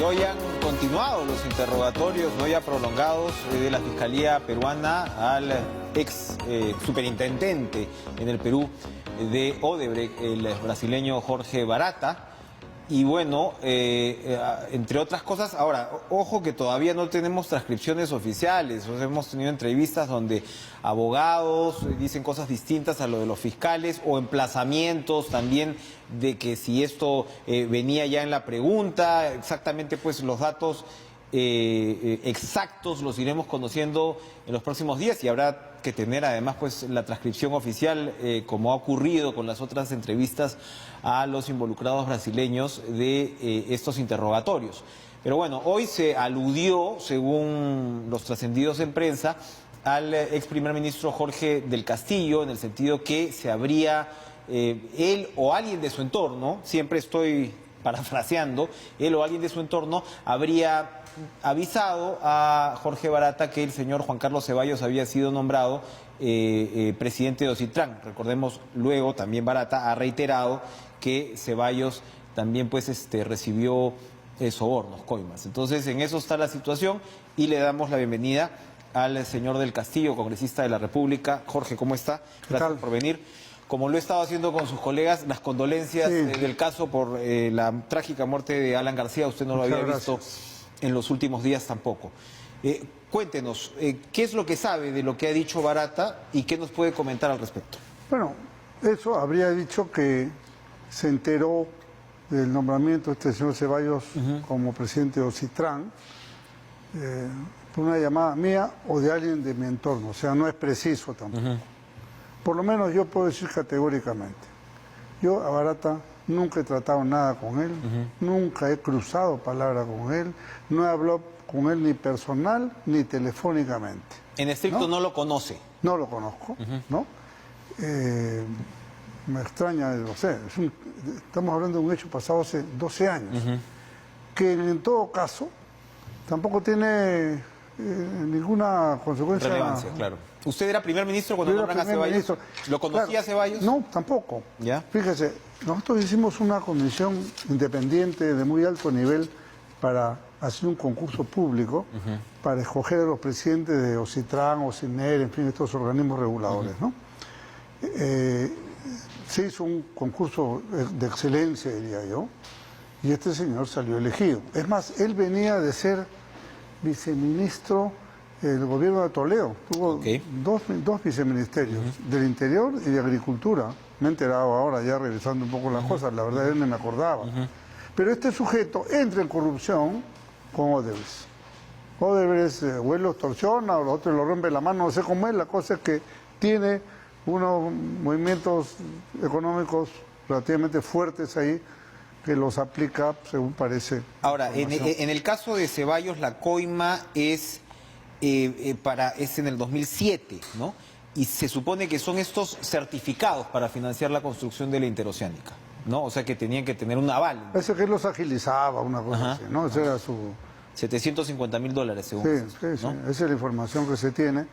hoy han continuado los interrogatorios, no ya prolongados, de la Fiscalía peruana al ex superintendente en el Perú de Odebrecht, el brasileño Jorge Barata. Y bueno, entre otras cosas, ahora, ojo que todavía no tenemos transcripciones oficiales, o sea, hemos tenido entrevistas donde abogados dicen cosas distintas a lo de los fiscales, o emplazamientos también de que si esto venía ya en la pregunta, exactamente pues los datos exactos los iremos conociendo en los próximos días, y habrá que tener además pues la transcripción oficial, como ha ocurrido con las otras entrevistas a los involucrados brasileños de estos interrogatorios. Pero bueno, hoy se aludió, según los trascendidos en prensa, al ex primer ministro Jorge del Castillo, en el sentido que se habría él o alguien de su entorno, siempre estoy parafraseando, él o alguien de su entorno habría avisado a Jorge Barata que el señor Juan Carlos Ceballos había sido nombrado presidente de Ocitran. Recordemos, luego también Barata ha reiterado que Ceballos también pues recibió sobornos, coimas. Entonces en eso está la situación y le damos la bienvenida al señor del Castillo, congresista de la República. Jorge, ¿cómo está? Gracias por venir. Como lo he estado haciendo con sus colegas, las condolencias del caso por la trágica muerte de Alan García. Usted no lo había visto en los últimos días tampoco. Cuéntenos, ¿qué es lo que sabe de lo que ha dicho Barata y qué nos puede comentar al respecto? Bueno, eso habría dicho que se enteró del nombramiento de este señor Ceballos como presidente de Ocitran por una llamada mía o de alguien de mi entorno, o sea, no es preciso tampoco. Por lo menos yo puedo decir categóricamente, yo a Barata nunca he tratado nada con él, nunca he cruzado palabra con él, no he hablado con él ni personal ni telefónicamente. En estricto no lo conoce. No lo conozco, ¿no? Me extraña, no sé, estamos hablando de un hecho pasado hace 12 años, que en todo caso tampoco tiene ninguna consecuencia. Relevancia, claro. ¿Usted era primer ministro cuando nombran a Ceballos? ¿Lo conocía Ceballos? No, tampoco. ¿Ya? Fíjese, nosotros hicimos una comisión independiente de muy alto nivel para hacer un concurso público para escoger a los presidentes de Ocitran, Ociner, en fin, estos organismos reguladores, ¿no? Se hizo un concurso de excelencia, diría yo, y este señor salió elegido. Es más, él venía de ser viceministro del gobierno de Toledo. Tuvo dos viceministerios, del Interior y de Agricultura. Me he enterado ahora, ya revisando un poco las cosas, la verdad es que no me acordaba. Pero este sujeto entra en corrupción con Odebrecht. Odebrecht o él lo extorsiona o los otros lo rompe la mano, no sé cómo es. La cosa es que tiene unos movimientos económicos relativamente fuertes ahí que los aplica, según parece. Ahora, en el caso de Ceballos, la coima es en el 2007, ¿no? Y se supone que son estos certificados para financiar la construcción de la interoceánica, ¿no? O sea que tenían que tener un aval. Parece que él los agilizaba, una cosa así, ¿no? Ese era su... $750.000, según sí, ¿no? Esa es la información que se tiene.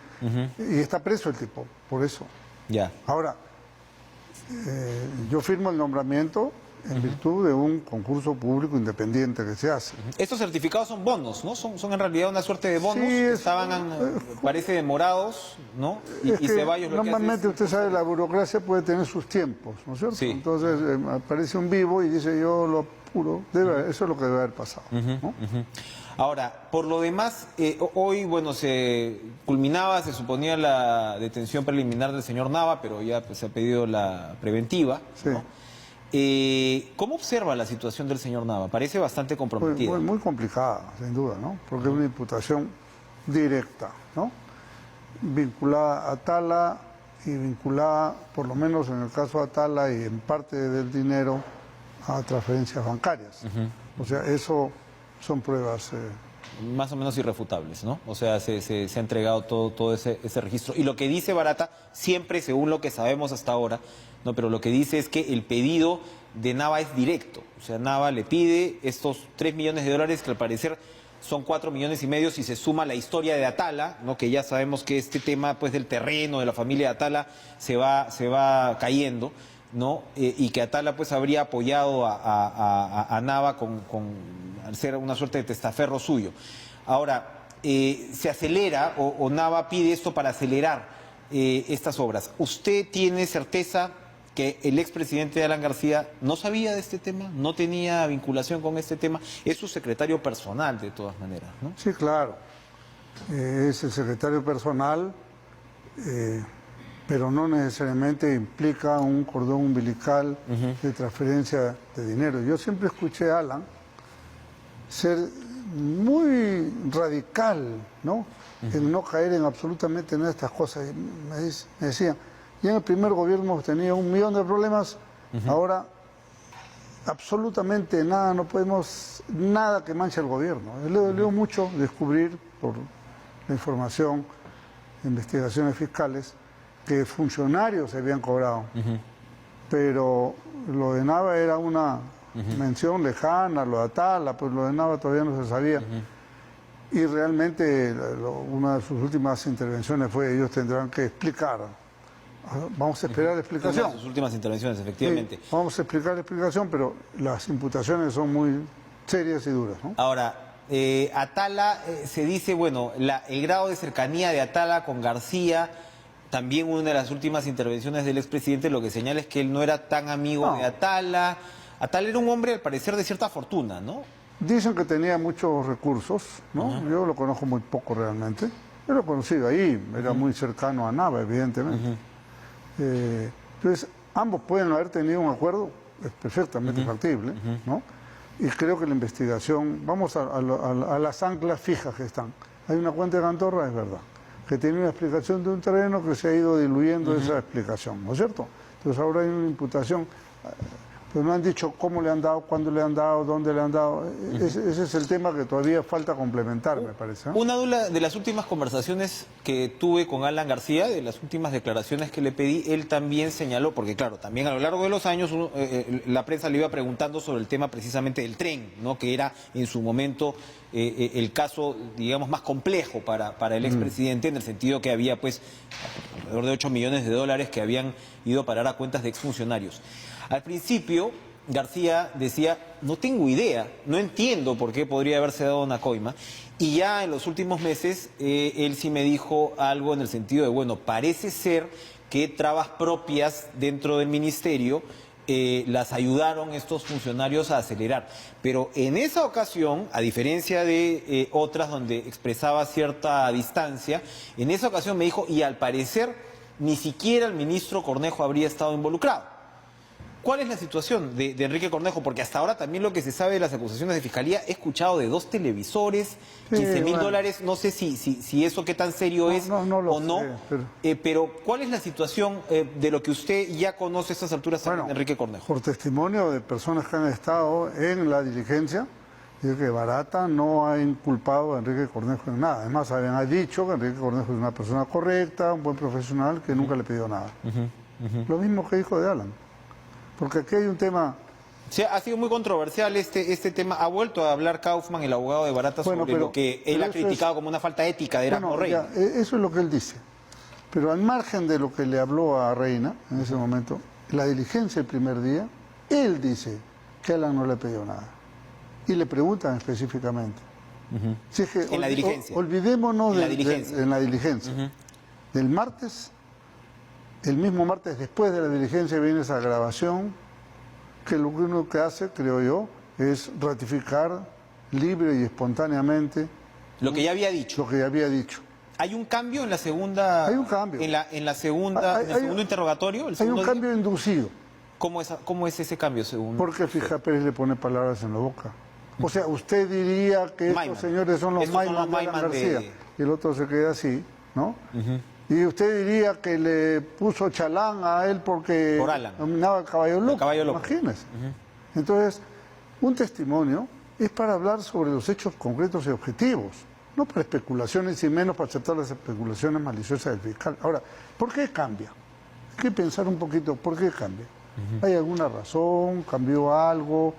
Y está preso el tipo, por eso. Ya. Ahora, yo firmo el nombramiento en virtud de un concurso público independiente que se hace. Estos certificados son bonos, ¿no? Son en realidad una suerte de bonos que estaban, parece, demorados, ¿no? Y Ceballos lo normalmente que hace usted sabe, la burocracia puede tener sus tiempos, ¿no es cierto? Sí. Entonces aparece un vivo y dice yo lo apuro. Eso es lo que debe haber pasado, ¿no? Ahora, por lo demás, hoy, bueno, se culminaba, se suponía la detención preliminar del señor Nava, pero ya pues, se ha pedido la preventiva, ¿no? ¿Cómo observa la situación del señor Nava? Parece bastante comprometida. Muy complicada, sin duda, ¿no? Porque es una imputación directa, ¿no? Vinculada a Tala y vinculada, por lo menos en el caso de Tala y en parte del dinero, a transferencias bancarias. O sea, eso son pruebas... más o menos irrefutables, ¿no? O sea, se ha entregado todo ese registro. Y lo que dice Barata, siempre según lo que sabemos hasta ahora, no, pero lo que dice es que el pedido de Nava es directo. O sea, Nava le pide estos $3 millones que al parecer son 4,5 millones si se suma la historia de Atala, ¿no? Que ya sabemos que este tema pues del terreno, de la familia de Atala, se va cayendo. ¿no? Y que Atala pues habría apoyado a Nava al ser una suerte de testaferro suyo. Ahora, se acelera o Nava pide esto para acelerar estas obras. ¿Usted tiene certeza que el expresidente Alan García no sabía de este tema, no tenía vinculación con este tema? Es su secretario personal, de todas maneras, ¿no? Sí, claro. Es el secretario personal, pero no necesariamente implica un cordón umbilical de transferencia de dinero. Yo siempre escuché a Alan ser muy radical, ¿no? En no caer en absolutamente nada de estas cosas. Y me decía, y en el primer gobierno tenía 1 millón de problemas, ahora absolutamente nada, no podemos, nada que manche el gobierno. Le dolió mucho descubrir por la información, investigaciones fiscales, que funcionarios se habían cobrado. Pero lo de Nava era una mención lejana, lo de Atala, pues lo de Nava todavía no se sabía. Y realmente una de sus últimas intervenciones fue, ellos tendrán que explicar. Vamos a esperar la explicación. Una de sus últimas intervenciones, efectivamente. Sí, vamos a explicar la explicación, pero las imputaciones son muy serias y duras, ¿no? Ahora, Atala, se dice, bueno, el grado de cercanía de Atala con García, también una de las últimas intervenciones del expresidente lo que señala es que él no era tan amigo de Atala. Atala era un hombre, al parecer, de cierta fortuna, ¿no? Dicen que tenía muchos recursos, ¿no? Yo lo conozco muy poco realmente. Yo lo he conocido ahí, era muy cercano a Nava, evidentemente. Entonces, ambos pueden haber tenido un acuerdo, es perfectamente factible, ¿no? Y creo que la investigación, vamos a las anclas fijas que están. Hay una cuenta de Cantorra, es verdad, que tiene una explicación de un terreno que se ha ido diluyendo esa explicación, ¿no es cierto? Entonces ahora hay una imputación, pero no han dicho cómo le han dado, cuándo le han dado, dónde le han dado. Ese es el tema que todavía falta complementar, me parece, ¿no? Una de las últimas conversaciones que tuve con Alan García, de las últimas declaraciones que le pedí, él también señaló, porque claro, también a lo largo de los años la prensa le iba preguntando sobre el tema precisamente del tren, ¿no? Que era en su momento el caso, digamos, más complejo para el expresidente, en el sentido que había pues alrededor de 8 millones de dólares que habían ido a parar a cuentas de exfuncionarios. Al principio, García decía, no tengo idea, no entiendo por qué podría haberse dado una coima. Y ya en los últimos meses, él sí me dijo algo en el sentido de, bueno, parece ser que trabas propias dentro del ministerio las ayudaron estos funcionarios a acelerar. Pero en esa ocasión, a diferencia de otras donde expresaba cierta distancia, en esa ocasión me dijo, y al parecer ni siquiera el ministro Cornejo habría estado involucrado. ¿Cuál es la situación de Enrique Cornejo? Porque hasta ahora también lo que se sabe de las acusaciones de fiscalía, he escuchado de 2 televisores, 15.000 dólares, no sé si eso qué tan serio es o no, pero ¿cuál es la situación de lo que usted ya conoce a estas alturas de Enrique Cornejo? Por testimonio de personas que han estado en la diligencia, dice que Barata no ha inculpado a Enrique Cornejo en nada. Además, ha dicho que Enrique Cornejo es una persona correcta, un buen profesional, que nunca le pidió nada. Lo mismo que dijo de Alan. Porque aquí hay un tema... Sí, ha sido muy controversial este tema. Ha vuelto a hablar Kaufman, el abogado de Barata, sobre lo que él ha criticado como una falta ética de Erasmo Reina. Eso es lo que él dice. Pero al margen de lo que le habló a Reina en ese momento, la diligencia el primer día, él dice que Alan no le pidió nada. Y le preguntan específicamente. Si es que en la diligencia. Olvidémonos en la diligencia. Del martes... El mismo martes, después de la diligencia, viene esa grabación, que lo único que hace, creo yo, es ratificar libre y espontáneamente... Lo que ya había dicho. Lo que ya había dicho. ¿Hay un cambio en la segunda... Hay un cambio. En el segundo interrogatorio? Hay un cambio inducido. ¿Cómo es ese cambio, según...? Porque Fija Pérez le pone palabras en la boca. O sea, usted diría que estos señores son los Maiman de Alan García. Y el otro se queda así, ¿no? Y usted diría que le puso chalán a él porque nominaba al Caballo Loco. Imagínese. Entonces, un testimonio es para hablar sobre los hechos concretos y objetivos, no para especulaciones y menos para aceptar las especulaciones maliciosas del fiscal. Ahora, ¿por qué cambia? Hay que pensar un poquito, ¿por qué cambia? ¿Hay alguna razón? ¿Cambió algo?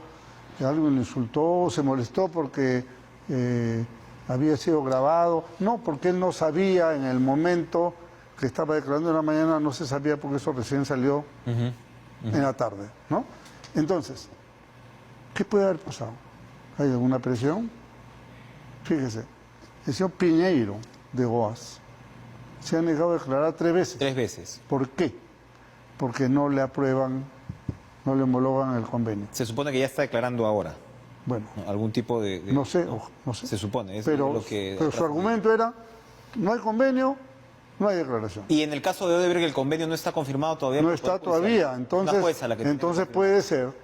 ¿Algo le insultó? ¿Se molestó porque había sido grabado? No, porque él no sabía en el momento que estaba declarando en la mañana, no se sabía porque eso recién salió. en la tarde, ¿no? Entonces, ¿qué puede haber pasado? ¿Hay alguna presión? Fíjese, el señor Piñeiro de Goaz se ha negado a declarar 3 veces. 3 veces. ¿Por qué? Porque no le aprueban, no le homologan el convenio. Se supone que ya está declarando ahora, Bueno, ¿no? Algún tipo de... no sé, no sé. Se supone, es Pero, lo que... pero su argumento era, no hay convenio, no hay declaración. Y en el caso de Odebrecht el convenio no está confirmado todavía. No por el está Poder Judicial. todavía, entonces, Una jueza la que tiene que entonces confirmar.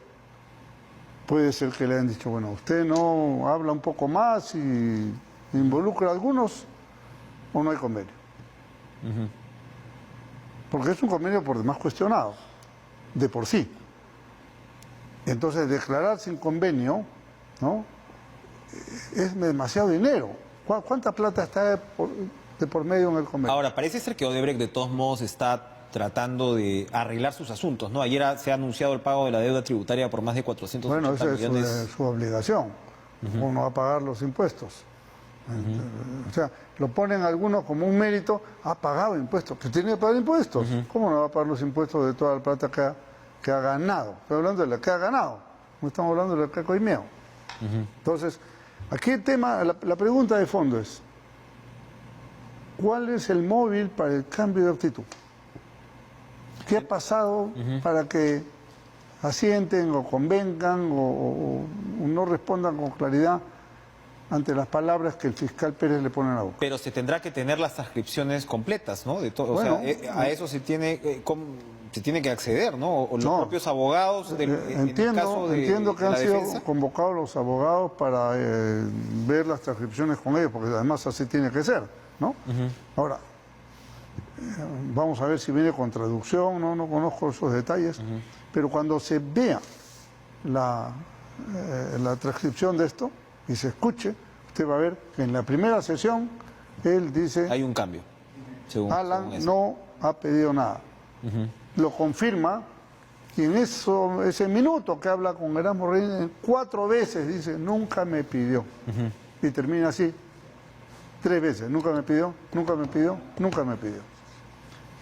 puede ser que le hayan dicho, bueno, usted no habla un poco más y involucra a algunos o no hay convenio. Porque es un convenio por demás cuestionado, de por sí. Entonces, declarar sin convenio, ¿no? Es demasiado dinero. ¿Cuánta plata está de por medio en el convenio? Ahora, parece ser que Odebrecht de todos modos está tratando de arreglar sus asuntos, ¿no? Ayer se ha anunciado el pago de la deuda tributaria por más de 480 Bueno, esa millones. es su obligación. Uno va a pagar los impuestos. O sea, lo ponen algunos como un mérito, ha pagado impuestos, pero tiene que pagar impuestos. ¿Cómo no va a pagar los impuestos de toda la plata que ha ganado? Estoy hablando de la que ha ganado, no estamos hablando de la que ha coimeado. Entonces, aquí el tema, la pregunta de fondo es, ¿cuál es el móvil para el cambio de actitud? ¿Qué ha pasado para que asienten o convengan o no respondan con claridad ante las palabras que el fiscal Pérez le pone en la boca? Pero se tendrá que tener las transcripciones completas, ¿no? De todo, Bueno, o sea, a eso se tiene que acceder, ¿no? O los No. propios abogados en el caso de Entiendo que de han la sido defensa. convocados los abogados para ver las transcripciones con ellos, porque además así tiene que ser, ¿no? Ahora, vamos a ver si viene con traducción, no conozco esos detalles, pero cuando se vea la transcripción de esto y se escuche, usted va a ver que en la primera sesión él dice, Hay un cambio, según Alan eso. no ha pedido nada. Lo confirma y en ese minuto que habla con Erasmo Reina, 4 veces dice, nunca me pidió. Y termina así, 3 veces, nunca me pidió, nunca me pidió, nunca me pidió.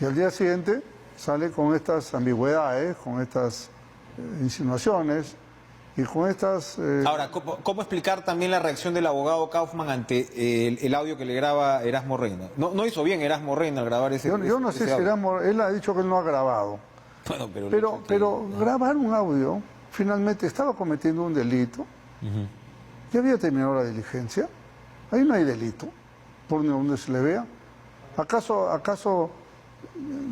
Y al día siguiente sale con estas ambigüedades, con estas insinuaciones y con estas... Ahora, ¿cómo explicar también la reacción del abogado Kaufman ante el audio que le graba Erasmo Reina? No hizo bien Erasmo Reina al grabar ese yo no sé si audio. Erasmo, él ha dicho que él no ha grabado. Bueno, Pero grabar un audio, finalmente estaba cometiendo un delito, ya había terminado la diligencia, ahí no hay delito, por donde se le vea. ¿Acaso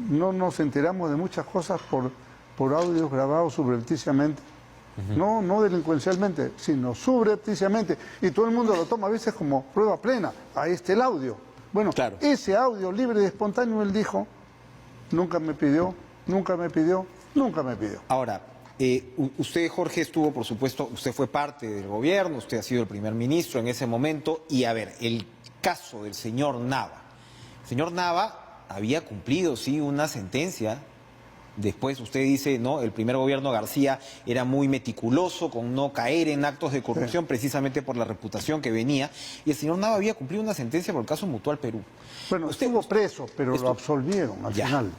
no nos enteramos de muchas cosas por audios grabados subrepticiamente? No delincuencialmente, sino subrepticiamente. Y todo el mundo lo toma a veces como prueba plena. Ahí está el audio. Bueno, claro. Ese audio libre y espontáneo, él dijo, nunca me pidió, nunca me pidió, nunca me pidió. Ahora, usted, Jorge, estuvo, por supuesto, usted fue parte del gobierno, usted ha sido el primer ministro en ese momento, y a ver, el caso del señor Nava. El señor Nava había cumplido, sí, una sentencia. Después usted dice, no, el primer gobierno García era muy meticuloso con no caer en actos de corrupción, precisamente por la reputación que venía, y el señor Nava había cumplido una sentencia por el caso Mutual Perú. Bueno, estuvo preso, pero lo absolvieron al final.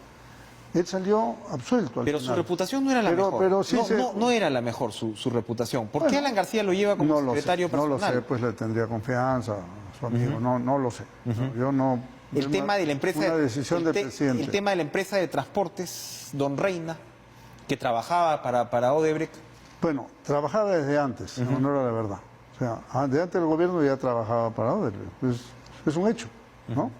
Él salió absuelto al Pero final. su reputación no era la mejor. Pero sí no era la mejor su reputación. ¿Por qué Alan García lo lleva como secretario personal? No lo sé, pues le tendría confianza a su amigo, no lo sé. Yo no... El tema de la empresa, una decisión del presidente. El tema de la empresa de transportes, Don Reina, que trabajaba para Odebrecht. Bueno, trabajaba desde antes, no era la verdad. O sea, de antes del gobierno ya trabajaba para Odebrecht. Es un hecho, ¿no?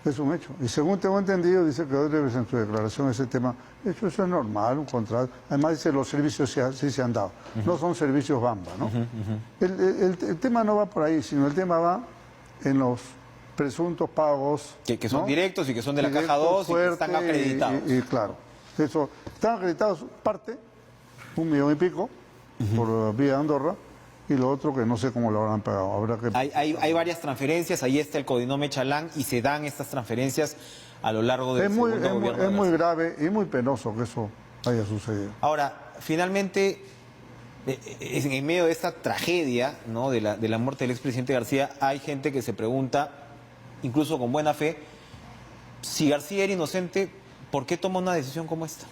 Es un hecho. Y según tengo entendido, dice que Odebrecht en su declaración ese tema, eso es normal, un contrato. Además dice los servicios sí se han dado. No son servicios bamba, ¿no? El tema no va por ahí, sino el tema va en los presuntos pagos que son ¿no? directos y que son de la Directos, Caja 2 y que fuertes, están acreditados. Y claro, eso, están acreditados parte, 1 millón y pico, por vía de Andorra, y lo otro que no sé cómo lo habrán pagado. Habrá que... Hay varias transferencias, ahí está el codinome Chalán y se dan estas transferencias a lo largo del segundo gobierno. Es muy grave y muy penoso que eso haya sucedido. Ahora, finalmente, en medio de esta tragedia, ¿no? de la muerte del expresidente García, hay gente que se pregunta, incluso con buena fe, si García era inocente, ¿por qué toma una decisión como esta?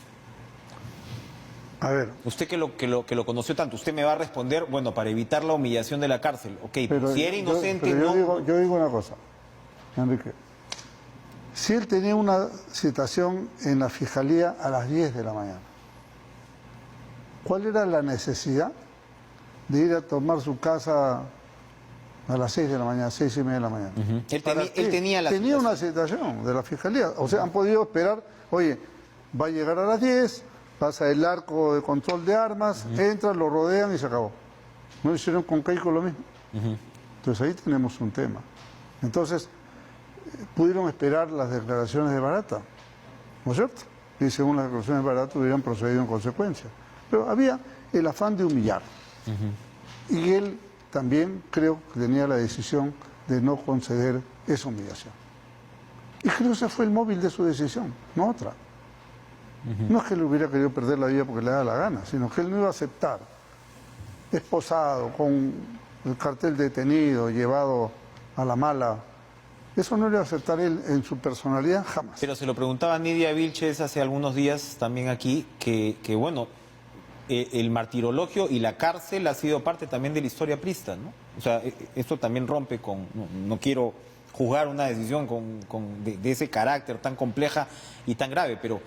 A ver, Usted que lo conoció tanto, usted me va a responder, bueno, para evitar la humillación de la cárcel. Ok, pero si era inocente, yo digo una cosa, Enrique. Si él tenía una citación en la fiscalía a las 10 de la mañana, ¿cuál era la necesidad de ir a tomar su casa a las 6 de la mañana, 6:30 de la mañana? Él tenía una citación de la fiscalía. O sea, han podido esperar, oye, va a llegar a las 10, pasa el arco de control de armas, entran, lo rodean y se acabó. ¿No hicieron con Keiko lo mismo? Entonces ahí tenemos un tema. Entonces, pudieron esperar las declaraciones de Barata, ¿no es cierto? Y según las declaraciones de Barata hubieran procedido en consecuencia. Pero había el afán de humillar. Y él también creo que tenía la decisión de no conceder esa humillación. Y creo que ese fue el móvil de su decisión, no otra. No es que él hubiera querido perder la vida porque le da la gana, sino que él no iba a aceptar, esposado, con el cartel detenido, llevado a la mala. Eso no lo iba a aceptar él en su personalidad jamás. Pero se lo preguntaba Nidia Vilches hace algunos días también aquí, que bueno, el martirologio y la cárcel ha sido parte también de la historia prista, ¿no? O sea, esto también rompe con... No quiero juzgar una decisión de ese carácter tan compleja y tan grave, pero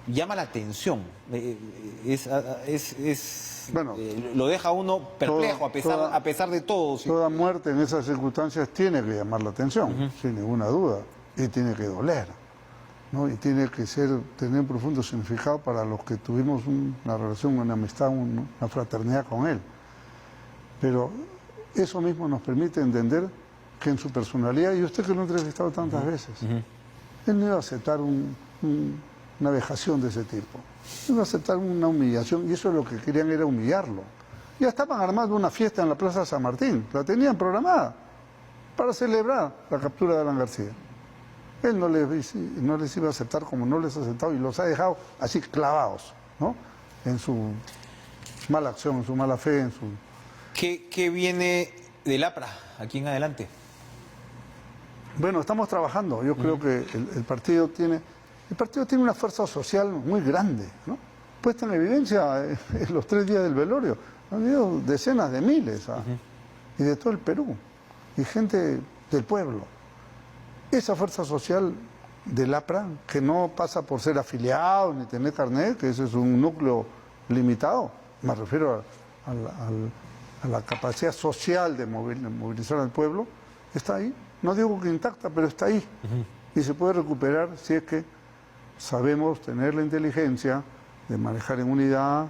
llama la atención. Bueno, lo deja a uno perplejo a pesar de todo. ¿Sí? Toda muerte en esas circunstancias tiene que llamar la atención, sin ninguna duda, y tiene que doler, ¿no? Y tiene que tener un profundo significado para los que tuvimos una relación, una amistad, una fraternidad con él. Pero eso mismo nos permite entender que en su personalidad, y usted que lo ha entrevistado tantas veces, él no iba a aceptar una vejación de ese tipo. No iba a aceptar una humillación, y eso es lo que querían, era humillarlo. Ya estaban armando una fiesta en la Plaza San Martín, la tenían programada para celebrar la captura de Alan García. Él no les iba a aceptar como no les ha aceptado y los ha dejado así clavados, ¿no? En su mala acción, en su mala fe, en su... ¿Qué viene del APRA aquí en adelante? Bueno, estamos trabajando. Yo creo que el partido tiene una fuerza social muy grande, ¿no? Puesta en evidencia en los 3 días del velorio. Han habido decenas de miles, y de todo el Perú, y gente del pueblo. Esa fuerza social del APRA, que no pasa por ser afiliado ni tener carnet, que ese es un núcleo limitado, me refiero a la capacidad social de movilizar al pueblo, está ahí. No digo que intacta, pero está ahí. Y se puede recuperar si es que sabemos tener la inteligencia de manejar en unidad,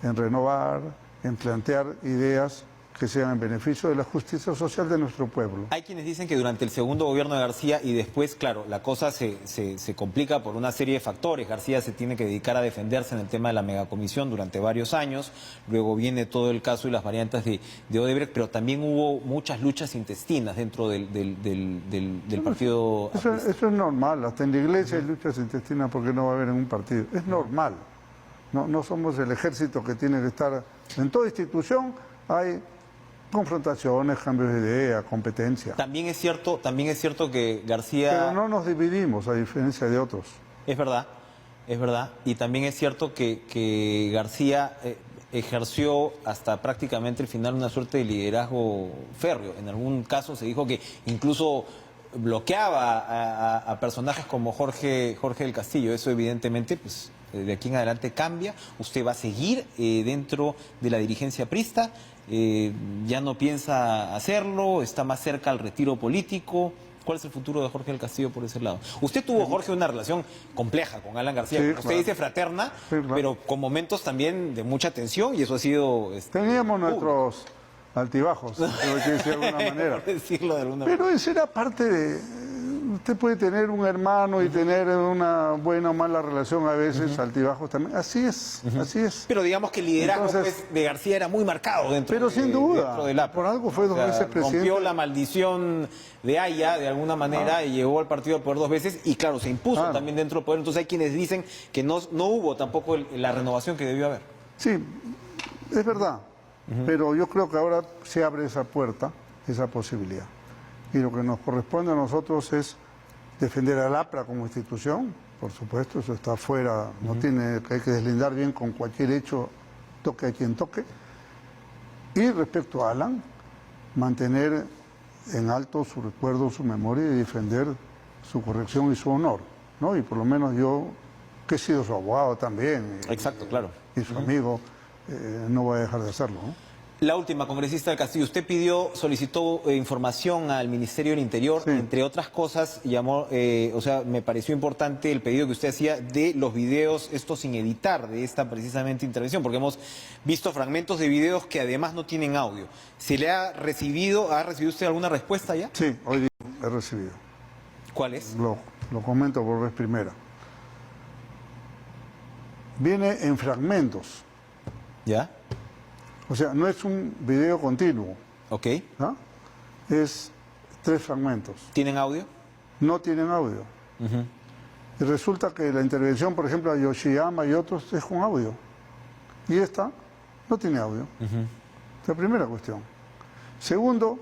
en renovar, en plantear ideas que sean en beneficio de la justicia social de nuestro pueblo. Hay quienes dicen que durante el segundo gobierno de García y después, claro, la cosa se complica por una serie de factores. García se tiene que dedicar a defenderse en el tema de la megacomisión durante varios años. Luego viene todo el caso y las variantes de Odebrecht, pero también hubo muchas luchas intestinas dentro del partido. Eso es normal. Hasta en la iglesia hay luchas intestinas porque no va a haber en un partido. Es normal. No somos el ejército que tiene que estar... En toda institución hay confrontaciones, cambios de idea, competencia. También es cierto que García... Pero no nos dividimos, a diferencia de otros. Es verdad. Y también es cierto que García ejerció hasta prácticamente el final una suerte de liderazgo férreo. En algún caso se dijo que incluso bloqueaba a personajes como Jorge del Castillo. Eso evidentemente, pues, de aquí en adelante cambia. Usted va a seguir dentro de la dirigencia prista. Ya no piensa hacerlo, está más cerca al retiro político. ¿Cuál es el futuro de Jorge del Castillo por ese lado? Usted tuvo, Jorge, una relación compleja con Alan García. Sí, usted claro. dice fraterna, Sí, claro. pero con momentos también de mucha tensión, y eso ha sido... Teníamos nuestros altibajos, hay que decir de alguna manera. Por decirlo de alguna manera. Pero eso era parte de... Usted puede tener un hermano y tener una buena o mala relación a veces, altibajos también. Así es, así es. Pero digamos que el liderazgo Entonces, pues, de García era muy marcado dentro pero sin duda, dentro del APRA. por algo fue 2 veces presidente. Rompió la maldición de Haya de alguna manera y llegó al partido por 2 veces y claro, se impuso también dentro del poder. Entonces hay quienes dicen que no hubo tampoco la renovación que debió haber. Sí, es verdad, pero yo creo que ahora se abre esa puerta, esa posibilidad. Y lo que nos corresponde a nosotros es defender al APRA como institución, por supuesto, eso está fuera, no tiene, hay que deslindar bien con cualquier hecho toque a quien toque. Y respecto a Alan, mantener en alto su recuerdo, su memoria y defender su corrección y su honor, ¿no? Y por lo menos yo, que he sido su abogado también, Exacto, claro. y su amigo, no voy a dejar de hacerlo, ¿no? La última, congresista del Castillo, usted solicitó información al Ministerio del Interior, Sí. entre otras cosas, me pareció importante el pedido que usted hacía de los videos, estos sin editar, de esta precisamente intervención, porque hemos visto fragmentos de videos que además no tienen audio. ¿Se le ha recibido usted alguna respuesta ya? Sí, hoy día he recibido. ¿Cuál es? Lo comento por vez primera. Viene en fragmentos, ¿Ya? o sea, no es un video continuo, Ok. ¿no? Es 3 fragmentos. ¿Tienen audio? No tienen audio. Y resulta que la intervención, por ejemplo, a Yoshiyama y otros, es con audio. Y esta no tiene audio. Es la primera cuestión. Segundo,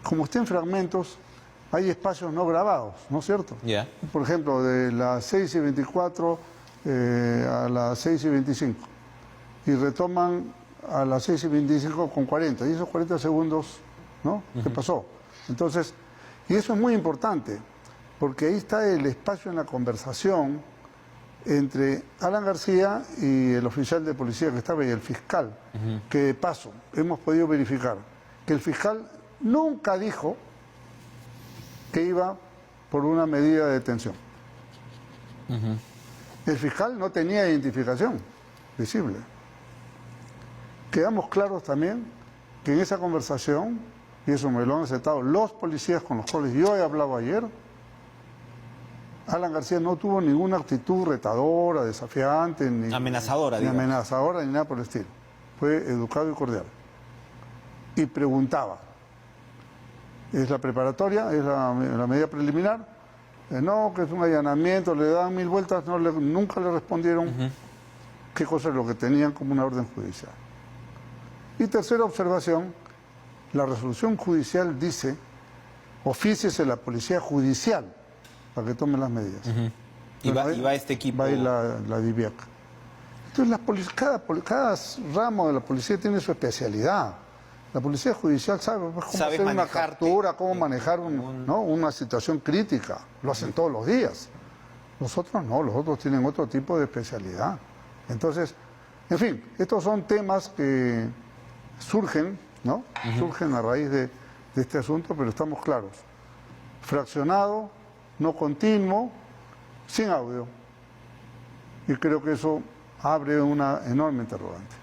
como está en fragmentos, hay espacios no grabados, ¿no es cierto? Ya. Por ejemplo, de las 6:24 a las 6:25. Y retoman a las 6:25 con 40. Y esos 40 segundos, ¿no? ¿Qué pasó? Entonces, y eso es muy importante, porque ahí está el espacio en la conversación entre Alan García y el oficial de policía que estaba y el fiscal, que de paso hemos podido verificar que el fiscal nunca dijo que iba por una medida de detención. El fiscal no tenía identificación visible. Quedamos claros también que en esa conversación, y eso me lo han aceptado los policías con los cuales yo he hablado ayer, Alan García no tuvo ninguna actitud retadora, desafiante, ni Amenazadora, ni digamos. amenazadora, ni nada por el estilo. Fue educado y cordial. Y preguntaba. ¿Es la preparatoria? ¿Es la medida preliminar? No, que es un allanamiento, le dan 1000 vueltas, nunca le respondieron qué cosa es lo que tenían como una orden judicial. Y tercera observación, la resolución judicial dice, ofíciese la policía judicial para que tome las medidas. Y va este equipo. Va a ir la DIVIAC. Entonces, cada ramo de la policía tiene su especialidad. La policía judicial sabe cómo Sabe hacer una manejarte. captura, cómo manejar ¿no? una situación crítica. Lo hacen todos los días. Los otros no, los otros tienen otro tipo de especialidad. Entonces, en fin, estos son temas que surgen, ¿no? Surgen a raíz de este asunto, pero estamos claros. Fraccionado, no continuo, sin audio. Y creo que eso abre una enorme interrogante.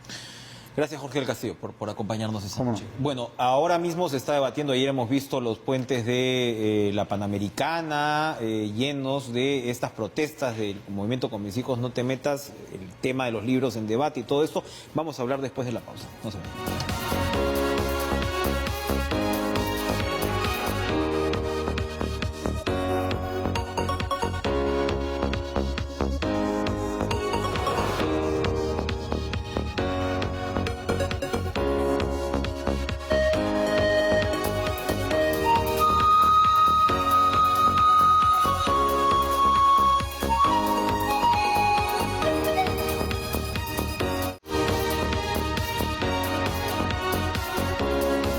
Gracias, Jorge del Castillo, por acompañarnos esta ¿Cómo no? noche. Bueno, ahora mismo se está debatiendo, ayer hemos visto los puentes de la Panamericana llenos de estas protestas del movimiento Con Mis Hijos No Te Metas, el tema de los libros en debate y todo esto. Vamos a hablar después de la pausa. No se vayan.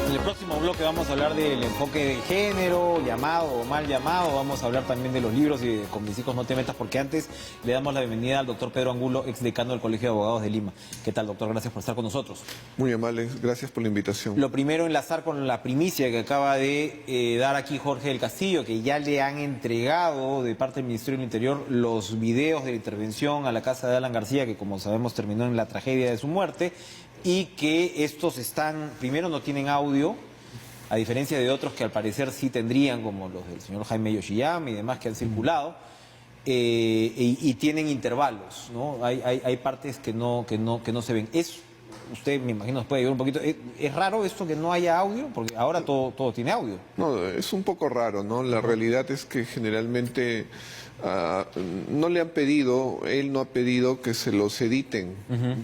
En el próximo bloque vamos a hablar del enfoque de género, llamado o mal llamado. Vamos a hablar también de los libros y de Con Mis Hijos No Te Metas, porque antes le damos la bienvenida al doctor Pedro Angulo, exdecano del Colegio de Abogados de Lima. ¿Qué tal, doctor? Gracias por estar con nosotros. Muy amable, gracias por la invitación. Lo primero, enlazar con la primicia que acaba de dar aquí Jorge del Castillo, que ya le han entregado de parte del Ministerio del Interior los videos de la intervención a la casa de Alan García, que como sabemos terminó en la tragedia de su muerte, y que estos primero no tienen audio, a diferencia de otros que al parecer sí tendrían, como los del señor Jaime Yoshiyama y demás que han circulado, y tienen intervalos, ¿no? Hay partes que no se ven. Usted, me imagino, nos puede ayudar un poquito. ¿Es raro esto que no haya audio? Porque ahora todo tiene audio. No, es un poco raro, ¿no? La realidad es que generalmente no le han pedido, él no ha pedido que se los editen.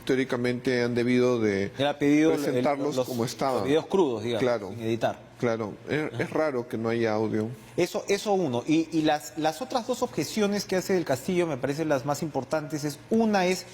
Teóricamente han debido de Él ha pedido presentarlos como estaban. Los videos crudos, digamos, Claro. sin editar. Claro, es raro que no haya audio. Eso uno. Y las otras dos objeciones que hace del Castillo me parecen las más importantes. Una es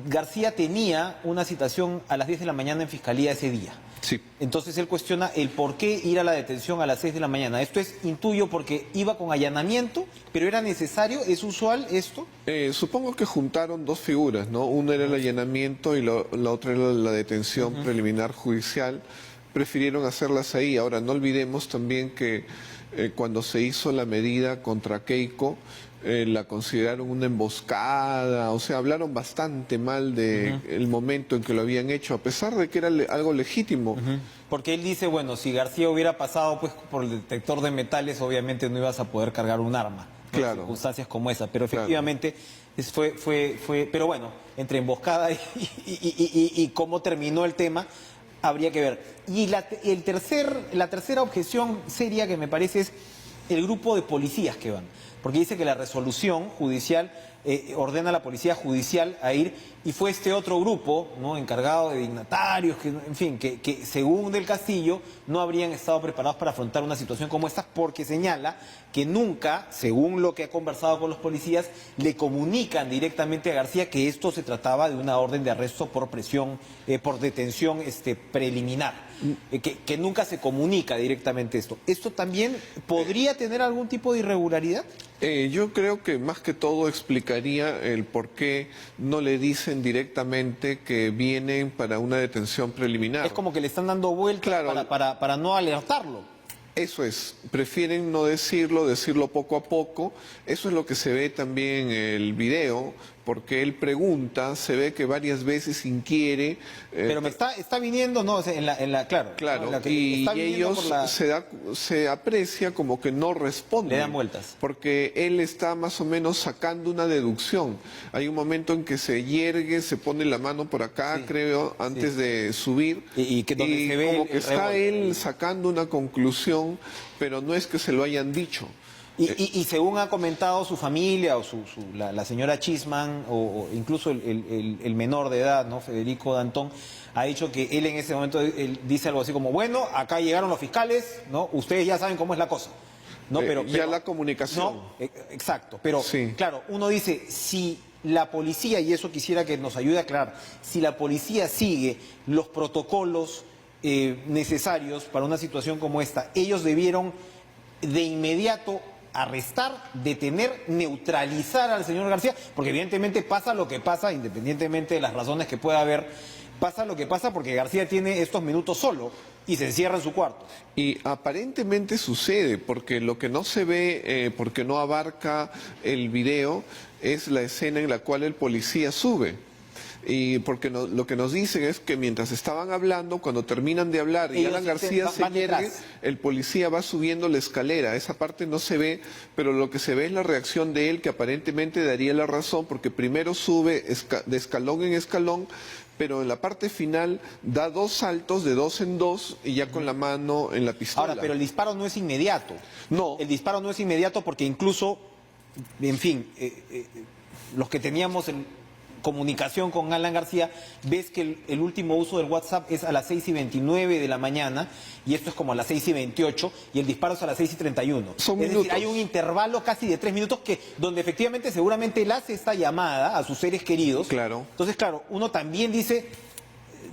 García tenía una citación a las 10 de la mañana en Fiscalía ese día. Sí. Entonces él cuestiona el por qué ir a la detención a las 6 de la mañana. Esto es, intuyo, porque iba con allanamiento, pero era necesario, ¿es usual esto? Supongo que juntaron dos figuras, ¿no? Una era el allanamiento y la otra era la detención preliminar judicial. Prefirieron hacerlas ahí. Ahora, no olvidemos también que cuando se hizo la medida contra Keiko, la consideraron una emboscada, o sea, hablaron bastante mal del momento en que lo habían hecho, a pesar de que era algo legítimo. Porque él dice, bueno, si García hubiera pasado pues por el detector de metales, obviamente no ibas a poder cargar un arma. ¿No? Claro. En circunstancias como esa, pero efectivamente fue, pero bueno, entre emboscada y cómo terminó el tema, habría que ver. Y la tercera objeción seria que me parece es el grupo de policías que van. Porque dice que la resolución judicial ordena a la policía judicial a ir, y fue este otro grupo, ¿no?, encargado de dignatarios, que, en fin, que según Del Castillo no habrían estado preparados para afrontar una situación como esta, porque señala que nunca, según lo que ha conversado con los policías, le comunican directamente a García que esto se trataba de una orden de arresto por presión, por detención preliminar, que nunca se comunica directamente esto. ¿Esto también podría tener algún tipo de irregularidad? Yo creo que más que todo explicaría el por qué no le dicen directamente que vienen para una detención preliminar. Es como que le están dando vueltas, claro, para no alertarlo. Eso es, prefieren no decirlo, decirlo poco a poco. Eso es lo que se ve también en el video, porque él pregunta, se ve que varias veces inquiere. Pero me está viniendo, no, claro. Claro, ¿no? y ellos se aprecia como que no responden. Le dan vueltas. Porque él está más o menos sacando una deducción. Hay un momento en que se yergue, se pone la mano por acá, creo, antes de subir. Y que donde se ve como que está él sacando una conclusión, pero no es que se lo hayan dicho. Y según ha comentado su familia o la señora Chisman o incluso el menor de edad, ¿no?, Federico Dantón, ha dicho que él en ese momento él dice algo así como, bueno, acá llegaron los fiscales, ¿no? Ustedes ya saben cómo es la cosa. ¿No? Pero la comunicación. No, exacto, pero sí, claro, uno dice, si la policía, y eso quisiera que nos ayude a aclarar, si la policía sigue los protocolos necesarios para una situación como esta, ellos debieron de inmediato arrestar, detener, neutralizar al señor García, porque evidentemente pasa lo que pasa, independientemente de las razones que pueda haber, pasa lo que pasa porque García tiene estos minutos solo y se encierra en su cuarto. Y aparentemente sucede, porque lo que no se ve, porque no abarca el video, es la escena en la cual el policía sube. Y porque lo que nos dicen es que mientras estaban hablando, cuando terminan de hablar y Alan García se yergue, el policía va subiendo la escalera. Esa parte no se ve, pero lo que se ve es la reacción de él, que aparentemente daría la razón, porque primero sube de escalón en escalón, pero en la parte final da dos saltos de dos en dos y ya con la mano en la pistola. Ahora, pero el disparo no es inmediato. No. El disparo no es inmediato porque incluso, en fin, los que teníamos comunicación con Alan García, ves que el último uso del WhatsApp es a las 6:29 de la mañana y esto es como a las 6:28 y el disparo es a las 6:31. Son es minutos. decir, hay un intervalo casi de 3 minutos donde efectivamente seguramente él hace esta llamada a sus seres queridos. Claro. Entonces, claro, uno también dice,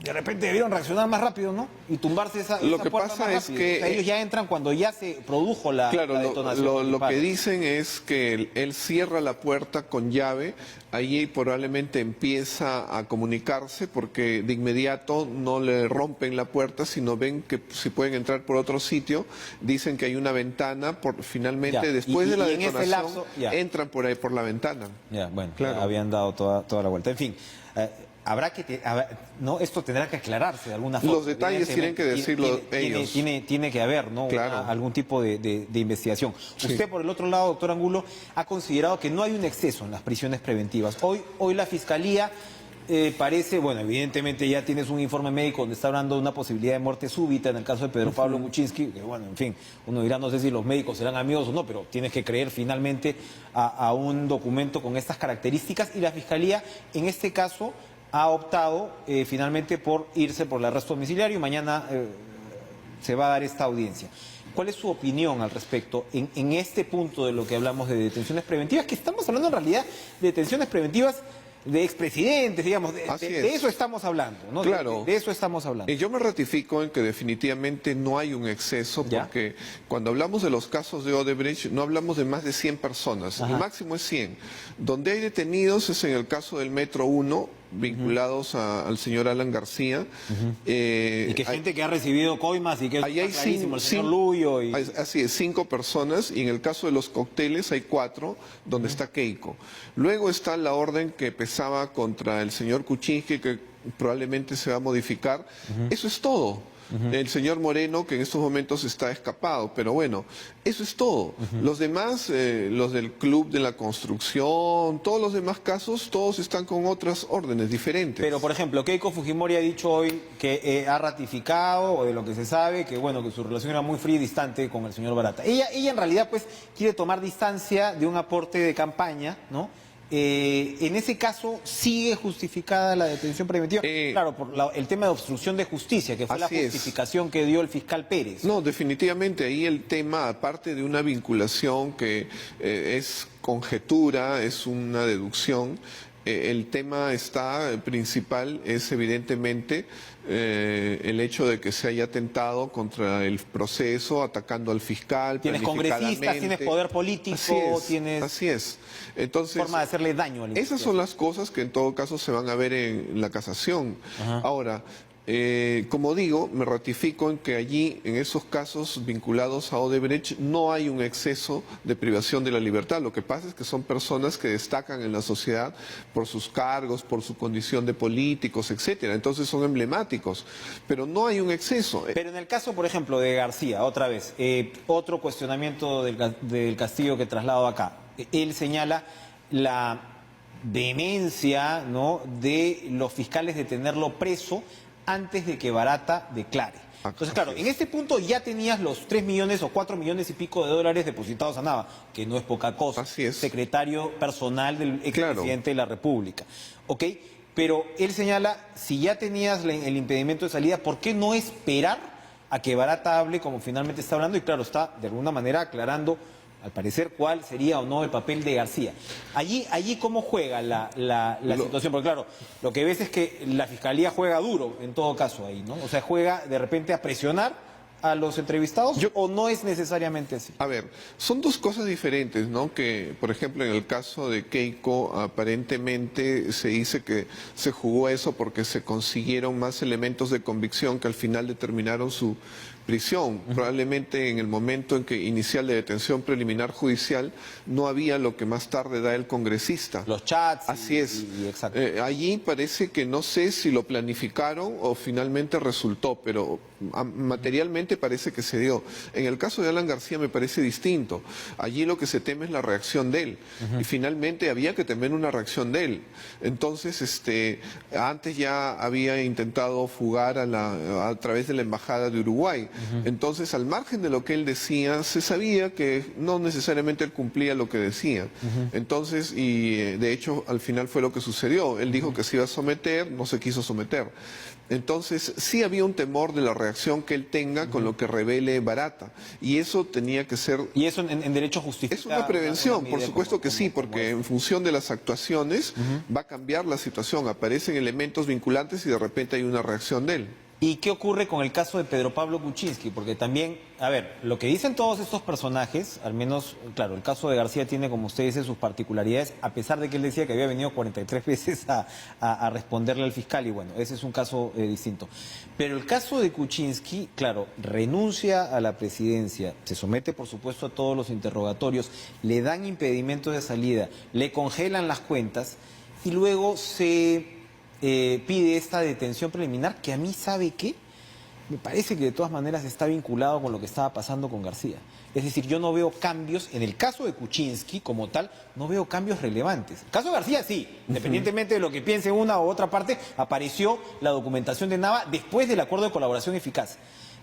de repente debieron reaccionar más rápido, ¿no? Y tumbarse esa Lo que puerta pasa más es rápido. que O sea, ellos ya entran cuando ya se produjo la detonación. Lo que dicen es que él cierra la puerta con llave, ahí probablemente empieza a comunicarse porque de inmediato no le rompen la puerta, sino ven que si pueden entrar por otro sitio, dicen que hay una ventana, finalmente después de la detonación entran por ahí por la ventana. Ya, bueno, claro. Habían dado toda la vuelta. En fin, esto tendrá que aclararse de alguna forma. Los detalles tienen que decirlo ellos. Tiene que haber, ¿no? Claro. Algún tipo de investigación. Sí. Usted, por el otro lado, doctor Angulo, ha considerado que no hay un exceso en las prisiones preventivas. Hoy la Fiscalía parece, bueno, evidentemente ya tienes un informe médico donde está hablando de una posibilidad de muerte súbita en el caso de Pedro Pablo Kuczynski, que bueno, en fin, uno dirá, no sé si los médicos serán amigos o no, pero tienes que creer finalmente a un documento con estas características, y la Fiscalía, en este caso, ha optado finalmente por irse por el arresto domiciliario y mañana se va a dar esta audiencia. ¿Cuál es su opinión al respecto en este punto de lo que hablamos de detenciones preventivas? Que estamos hablando en realidad de detenciones preventivas de expresidentes, digamos, Así de es. eso estamos hablando, ¿no? Claro. De eso estamos hablando. Y yo me ratifico en que definitivamente no hay un exceso, ¿Ya? porque cuando hablamos de los casos de Odebrecht no hablamos de más de 100 personas, Ajá. el máximo es 100. Donde hay detenidos es en el caso del Metro 1, vinculados al señor Alan García. Y que gente que ha recibido coimas y que Ahí hay está clarísimo, el señor cinco- Luyo y... Así es, 5 personas, y en el caso de los cócteles hay 4, donde está Keiko. Luego está la orden que pesaba contra el señor Kuczynski, que probablemente se va a modificar. Eso es todo. El señor Moreno, que en estos momentos está escapado, pero bueno, eso es todo. Los demás, los del Club de la Construcción, todos los demás casos, todos están con otras órdenes diferentes. Pero, por ejemplo, Keiko Fujimori ha dicho hoy que ha ratificado, o de lo que se sabe, que bueno, que su relación era muy fría y distante con el señor Barata. Ella en realidad pues quiere tomar distancia de un aporte de campaña, ¿no? En ese caso, ¿sigue justificada la detención preventiva? Claro, por el tema de obstrucción de justicia, que fue la Así es. justificación que dio el fiscal Pérez. No, definitivamente ahí el tema, aparte de una vinculación que es conjetura, es una deducción, el tema principal es evidentemente el hecho de que se haya atentado contra el proceso, atacando al fiscal. Tienes congresistas, tienes poder político, tienes Así es. Entonces, forma de hacerle daño al esas son las cosas que en todo caso se van a ver en la casación. Ahora, como digo, me ratifico en que allí, en esos casos vinculados a Odebrecht, no hay un exceso de privación de la libertad. Lo que pasa es que son personas que destacan en la sociedad por sus cargos, por su condición de políticos, etcétera. Entonces son emblemáticos, pero no hay un exceso. Pero en el caso, por ejemplo, de García, otra vez, otro cuestionamiento del Castillo que traslado acá. Él señala la vehemencia, ¿no?, de los fiscales de tenerlo preso antes de que Barata declare. Entonces, claro, en este punto ya tenías los 3 millones o 4 millones y pico de dólares depositados a Nava, que no es poca cosa. Así es. Secretario personal del expresidente de la República. ¿Ok? Pero él señala, si ya tenías el impedimento de salida, ¿por qué no esperar a que Barata hable como finalmente está hablando? Y claro, está de alguna manera aclarando, al parecer, cuál sería o no el papel de García. Allí ¿cómo juega la situación? Porque claro, lo que ves es que la Fiscalía juega duro, en todo caso, ahí, ¿no? O sea, juega de repente a presionar a los entrevistados, ¿o no es necesariamente así? A ver, son dos cosas diferentes, ¿no? Que, por ejemplo, en el caso de Keiko, aparentemente se dice que se jugó eso porque se consiguieron más elementos de convicción que al final determinaron su prisión. Probablemente en el momento en que inicial de detención preliminar judicial no había lo que más tarde da el congresista. Los chats. Así es. Exacto. Allí parece que no sé si lo planificaron o finalmente resultó, pero materialmente parece que se dio. En el caso de Alan García me parece distinto. Allí lo que se teme es la reacción de él. Y finalmente había que temer una reacción de él. Entonces, antes ya había intentado fugar a través de la Embajada de Uruguay. Entonces, al margen de lo que él decía, se sabía que no necesariamente él cumplía lo que decía. Entonces, y de hecho, al final fue lo que sucedió. Él dijo que se iba a someter, no se quiso someter. Entonces, sí había un temor de la reacción que él tenga con lo que revele Barata. Y eso tenía que ser... Y eso en derecho justifica... Es una prevención, por supuesto que sí, como porque en función de las actuaciones va a cambiar la situación. Aparecen elementos vinculantes y de repente hay una reacción de él. ¿Y qué ocurre con el caso de Pedro Pablo Kuczynski? Porque también, a ver, lo que dicen todos estos personajes, al menos, claro, el caso de García tiene, como usted dice, sus particularidades, a pesar de que él decía que había venido 43 veces a responderle al fiscal, y bueno, ese es un caso distinto. Pero el caso de Kuczynski, claro, renuncia a la presidencia, se somete, por supuesto, a todos los interrogatorios, le dan impedimentos de salida, le congelan las cuentas, y luego se... pide esta detención preliminar que a mí, ¿sabe qué? Me parece que de todas maneras está vinculado con lo que estaba pasando con García. Es decir, yo no veo cambios, en el caso de Kuczynski como tal, no veo cambios relevantes. El caso de García sí, independientemente de lo que piense una u otra parte, apareció la documentación de Nava después del acuerdo de colaboración eficaz.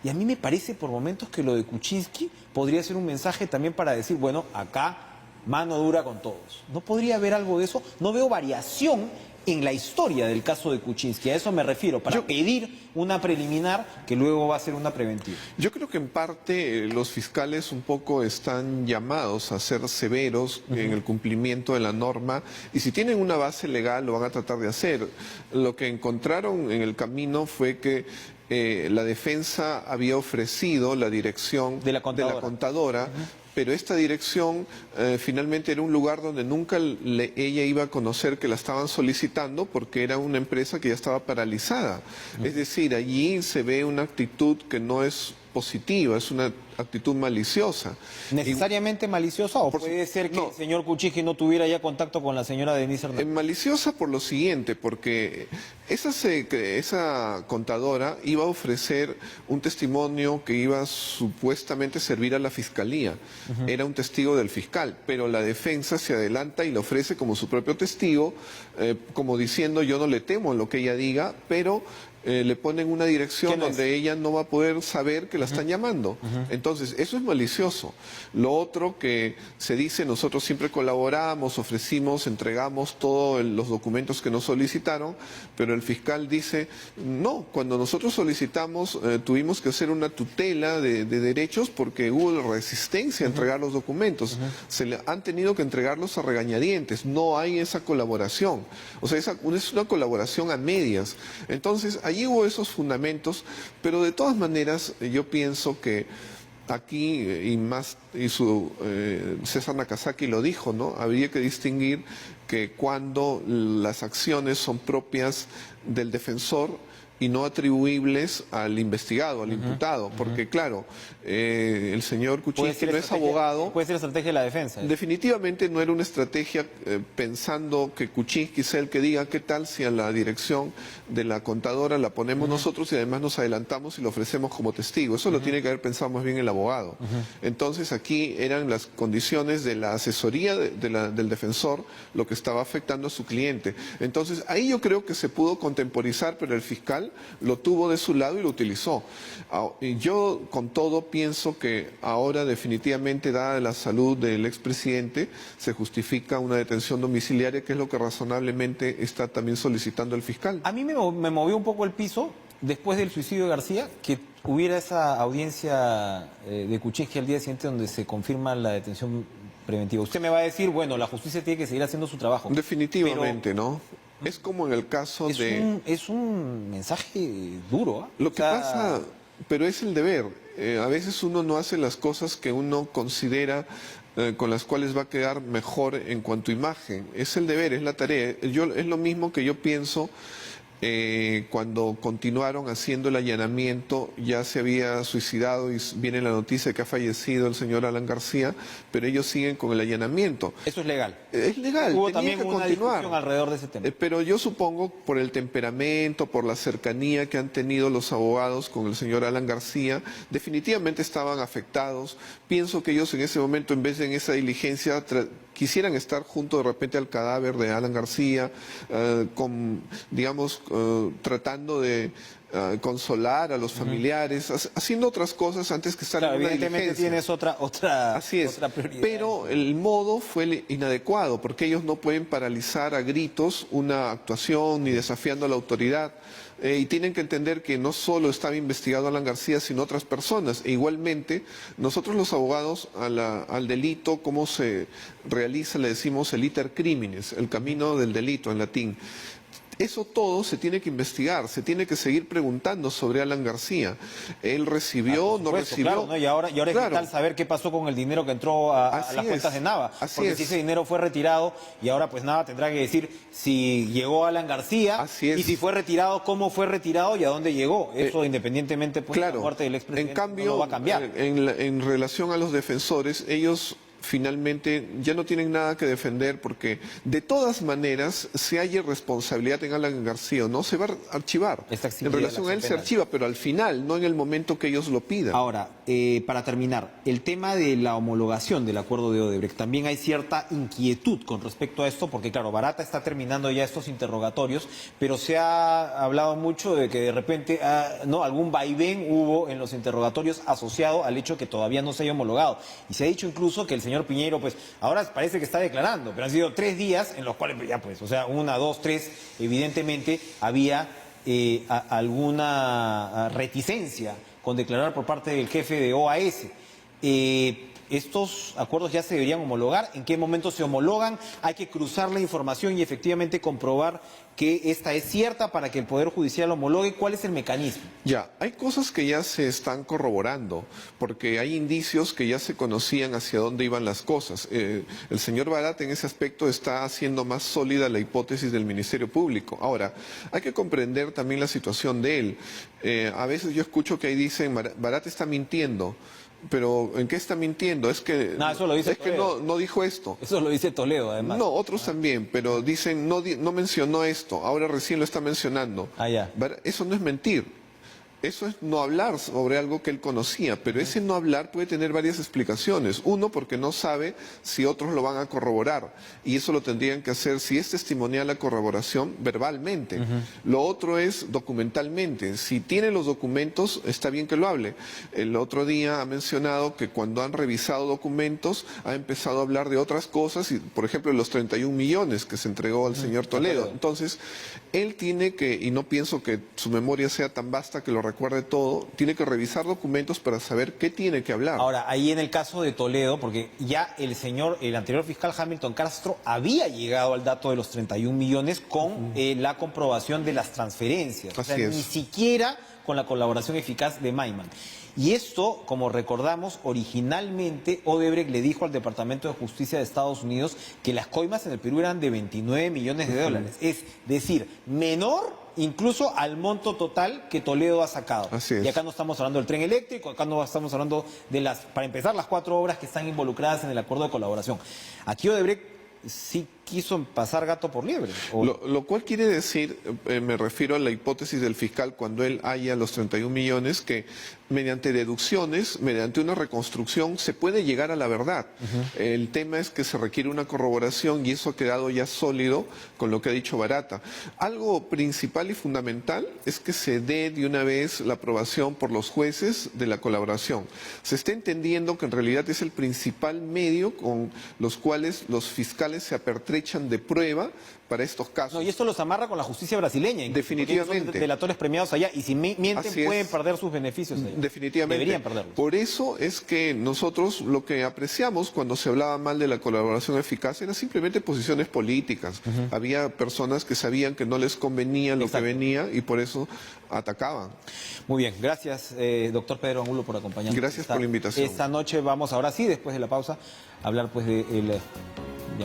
Y a mí me parece por momentos que lo de Kuczynski podría ser un mensaje también para decir, bueno, acá mano dura con todos. ¿No podría haber algo de eso? No veo variación en la historia del caso de Kuczynski. A eso me refiero, para pedir una preliminar que luego va a ser una preventiva. Yo creo que en parte los fiscales un poco están llamados a ser severos en el cumplimiento de la norma y si tienen una base legal lo van a tratar de hacer. Lo que encontraron en el camino fue que la defensa había ofrecido la dirección de la contadora, pero esta dirección finalmente era un lugar donde nunca ella iba a conocer que la estaban solicitando porque era una empresa que ya estaba paralizada. Es decir, allí se ve una actitud que no es positiva, es una actitud maliciosa. ¿Necesariamente maliciosa o puede ser que el señor Kuczynski no tuviera ya contacto con la señora Denise Hernández? Maliciosa por lo siguiente, porque esa contadora iba a ofrecer un testimonio que iba a supuestamente servir a la fiscalía. Era un testigo del fiscal, pero la defensa se adelanta y lo ofrece como su propio testigo, como diciendo yo no le temo en lo que ella diga, pero le ponen una dirección donde ella no va a poder saber que la están llamando. Entonces, eso es malicioso. Lo otro que se dice, nosotros siempre colaboramos, ofrecimos, entregamos todos los documentos que nos solicitaron, pero el fiscal dice, no, cuando nosotros solicitamos tuvimos que hacer una tutela de derechos porque hubo resistencia a entregar los documentos. Han tenido que entregarlos a regañadientes, no hay esa colaboración. O sea, es una colaboración a medias. Entonces, allí hubo esos fundamentos, pero de todas maneras yo pienso que aquí, César Nakazaki lo dijo, ¿no? Habría que distinguir que cuando las acciones son propias del defensor y no atribuibles al investigado, al imputado, porque claro, el señor Kuczynski no es abogado. Puede ser estrategia de la defensa. Definitivamente no era una estrategia pensando que Kuczynski sea el que diga qué tal si a la dirección de la contadora la ponemos nosotros y además nos adelantamos y lo ofrecemos como testigo. Eso lo tiene que haber pensado más bien el abogado. Entonces aquí eran las condiciones de la asesoría del defensor lo que estaba afectando a su cliente. Entonces ahí yo creo que se pudo contemporizar, pero el fiscal lo tuvo de su lado y lo utilizó. Y yo con todo pienso que ahora definitivamente, dada la salud del expresidente, se justifica una detención domiciliaria, que es lo que razonablemente está también solicitando el fiscal. A mí me movió un poco el piso después del suicidio de García, que hubiera esa audiencia de Kuczynski al día siguiente donde se confirma la detención preventiva. Usted me va a decir, bueno, la justicia tiene que seguir haciendo su trabajo. Definitivamente, ¿no? Es como en el caso Es un mensaje duro, ¿eh? Lo que pasa, pero es el deber. A veces uno no hace las cosas que uno considera con las cuales va a quedar mejor en cuanto a imagen. Es el deber, es la tarea. Es lo mismo que yo pienso cuando continuaron haciendo el allanamiento. Ya se había suicidado y viene la noticia de que ha fallecido el señor Alan García, pero ellos siguen con el allanamiento. Eso es legal. Es legal. Hubo tenía también que una continuar discusión alrededor de ese tema. Pero yo supongo por el temperamento, por la cercanía que han tenido los abogados con el señor Alan García, definitivamente estaban afectados. Pienso que ellos en ese momento, en vez de en esa diligencia, quisieran estar junto de repente al cadáver de Alan García, tratando de consolar a los familiares, haciendo otras cosas antes que estar en una evidentemente diligencia. tienes otra prioridad. Pero el modo fue inadecuado, porque ellos no pueden paralizar a gritos una actuación ni desafiando a la autoridad. Y tienen que entender que no solo estaba investigado Alan García, sino otras personas. E igualmente, nosotros los abogados al delito, ¿cómo se realiza? Le decimos el iter criminis, el camino del delito en latín. Eso todo se tiene que investigar, se tiene que seguir preguntando sobre Alan García. Él recibió, no recibió. Claro, ¿no? Y ahora es vital saber qué pasó con el dinero que entró a las cuentas de Nava. Porque si ese dinero fue retirado y ahora pues Nava tendrá que decir si llegó Alan García y si fue retirado, cómo fue retirado y a dónde llegó. Eso independientemente pues, de la muerte del expresidente, en cambio, no lo va a cambiar. En relación a los defensores, ellos finalmente ya no tienen nada que defender, porque de todas maneras, si hay responsabilidad en Alan García, no se va a archivar. En relación a él se archiva, pero al final, no en el momento que ellos lo pidan. Ahora, para terminar, el tema de la homologación del acuerdo de Odebrecht, también hay cierta inquietud con respecto a esto, porque claro, Barata está terminando ya estos interrogatorios, pero se ha hablado mucho de que de repente algún vaivén hubo en los interrogatorios asociado al hecho que todavía no se haya homologado. Y se ha dicho incluso que el señor Piñeiro, pues ahora parece que está declarando, pero han sido 3 días en los cuales ya pues, o sea, 1, 2, 3, evidentemente había alguna reticencia con declarar por parte del jefe de OAS. ¿Estos acuerdos ya se deberían homologar? ¿En qué momento se homologan? Hay que cruzar la información y efectivamente comprobar que esta es cierta para que el Poder Judicial homologue. ¿Cuál es el mecanismo? Ya, hay cosas que ya se están corroborando, porque hay indicios que ya se conocían hacia dónde iban las cosas. El señor Barat en ese aspecto está haciendo más sólida la hipótesis del Ministerio Público. Ahora, hay que comprender también la situación de él. A veces yo escucho que ahí dicen, Barat está mintiendo. Pero ¿en qué está mintiendo? Es que No, eso lo dice Toledo. no dijo esto. Eso lo dice Toledo, además. No, otros también, pero dicen no mencionó esto, ahora recién lo está mencionando. Ya. Eso no es mentir. Eso es no hablar sobre algo que él conocía, pero ese no hablar puede tener varias explicaciones. Uno, porque no sabe si otros lo van a corroborar, y eso lo tendrían que hacer, si es testimonial la corroboración, verbalmente. Lo otro es documentalmente. Si tiene los documentos, está bien que lo hable. El otro día ha mencionado que cuando han revisado documentos, ha empezado a hablar de otras cosas, y, por ejemplo, de los 31 millones que se entregó al señor Toledo. Entonces, él tiene que, y no pienso que su memoria sea tan vasta que lo recuerde todo, tiene que revisar documentos para saber qué tiene que hablar. Ahora, ahí en el caso de Toledo, porque ya el anterior fiscal Hamilton Castro había llegado al dato de los 31 millones con la comprobación de las transferencias. Así es. Ni siquiera con la colaboración eficaz de Maiman. Y esto, como recordamos, originalmente Odebrecht le dijo al Departamento de Justicia de Estados Unidos que las coimas en el Perú eran de 29 millones de dólares. Es decir, menor incluso al monto total que Toledo ha sacado. Así es. Y acá no estamos hablando del tren eléctrico, acá no estamos hablando de para empezar, las 4 obras que están involucradas en el acuerdo de colaboración. Aquí Odebrecht sí quiso pasar gato por liebre. Lo cual quiere decir, me refiero a la hipótesis del fiscal cuando él haya los 31 millones, que mediante deducciones, mediante una reconstrucción, se puede llegar a la verdad. El tema es que se requiere una corroboración y eso ha quedado ya sólido con lo que ha dicho Barata. Algo principal y fundamental es que se dé de una vez la aprobación por los jueces de la colaboración. Se está entendiendo que en realidad es el principal medio con los cuales los fiscales se apertrechan de prueba para estos casos. No, y esto los amarra con la justicia brasileña. Definitivamente. Son delatores premiados allá y si mienten Así pueden es. perder sus beneficios allá. Definitivamente. Deberían perderlos. Por eso es que nosotros lo que apreciamos cuando se hablaba mal de la colaboración eficaz era simplemente posiciones políticas. Había personas que sabían que no les convenía lo que venía y por eso atacaban. Muy bien, gracias doctor Pedro Angulo por acompañarnos. Gracias por la invitación. Esta noche vamos, ahora sí, después de la pausa, a hablar pues del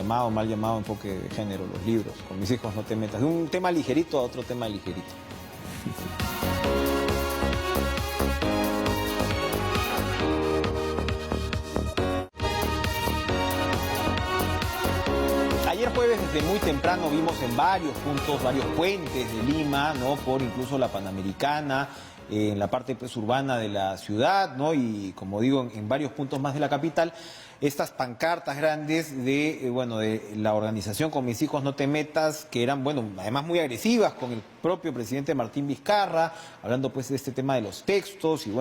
mal llamado enfoque de género, los libros, con mis hijos no te metas, de un tema ligerito a otro tema ligerito. Ayer jueves desde muy temprano vimos en varios puntos, varios puentes de Lima, ¿no? Por incluso la Panamericana, en la parte pues, urbana de la ciudad, ¿no? Y como digo, en varios puntos más de la capital, estas pancartas grandes de la organización Con Mis Hijos No Te Metas, que eran, además muy agresivas con el propio presidente Martín Vizcarra, hablando pues de este tema de los textos y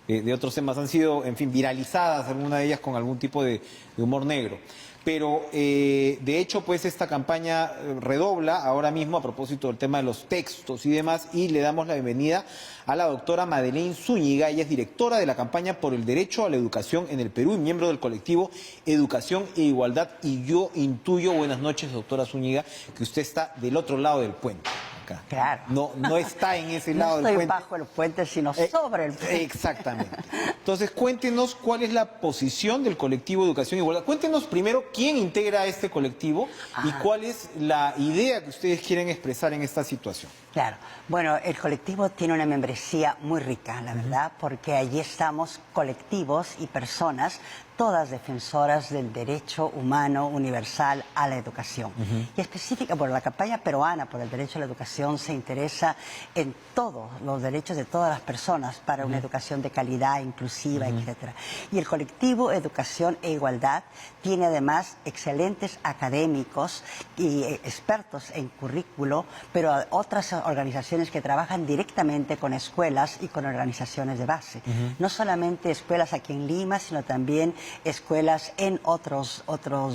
de otros temas, han sido, en fin, viralizadas, algunas de ellas con algún tipo de humor negro. Pero, de hecho, pues esta campaña redobla ahora mismo a propósito del tema de los textos y demás, y le damos la bienvenida a la doctora Madeleine Zúñiga. Ella es directora de la campaña por el derecho a la educación en el Perú y miembro del colectivo Educación e Igualdad. Y yo intuyo, buenas noches, doctora Zúñiga, que usted está del otro lado del puente. Acá. Claro. No está en ese lado del puente. No puente. estoy bajo el puente, sino sobre el puente. Exactamente. Entonces, cuéntenos cuál es la posición del colectivo Educación e Igualdad. Cuéntenos primero quién integra este colectivo y cuál es la idea que ustedes quieren expresar en esta situación. Claro. Bueno, el colectivo tiene una membresía muy rica, la verdad, porque allí estamos colectivos y personas, todas defensoras del derecho humano universal a la educación. Y específica por la campaña peruana por el derecho a la educación se interesa en todos los derechos de todas las personas para una educación de calidad, inclusiva inclusiva, etcétera. Y el colectivo Educación e Igualdad tiene además excelentes académicos y expertos en currículo, pero otras organizaciones que trabajan directamente con escuelas y con organizaciones de base. No solamente escuelas aquí en Lima, sino también escuelas en otros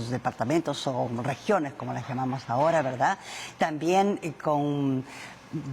departamentos o regiones, como las llamamos ahora, ¿verdad? También con